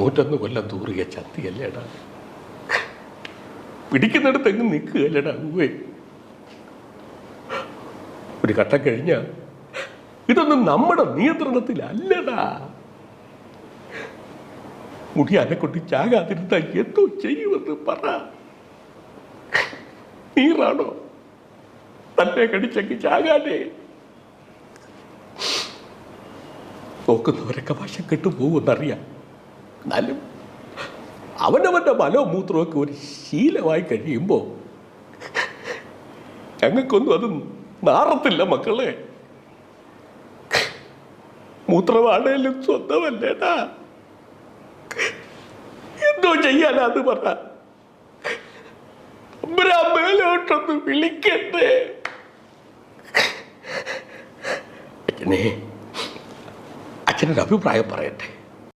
101 കൊല്ലം തൂറിയ ചത്തിയല്ലേടാ. പിടിക്കുന്നിടത്ത് എങ്ങും നിൽക്കുകയല്ലേടാ ഉവ്വേ. ഒരു ഘട്ടം കഴിഞ്ഞ ഇതൊന്നും നമ്മുടെ നിയന്ത്രണത്തിലല്ലടാ. മുടിയാനെ കൊണ്ട് ചാകാതിരുന്ന എന്തോ ചെയ്യുമെന്ന് പറ. നീറാണോ തന്നെ കടിച്ചെങ്കിൽ ചാകാനേ? നോക്കുന്നവരൊക്കെ വശം കെട്ടു പോകുമെന്നറിയാം. എന്നാലും അവനവൻ്റെ ബലവും മൂത്രമൊക്കെ ഒരു ശീലമായി കഴിയുമ്പോൾ ഞങ്ങൾക്കൊന്നും അത് നാറത്തില്ല മക്കളെ. മൂത്രമാണേലും സ്വന്തമല്ലേടാ. എന്തോ ചെയ്യാനാന്ന് പറ. മേലോട്ടൊന്ന് വിളിക്കണ്ടേ? അച്ഛനൊരു അഭിപ്രായം പറയട്ടെ.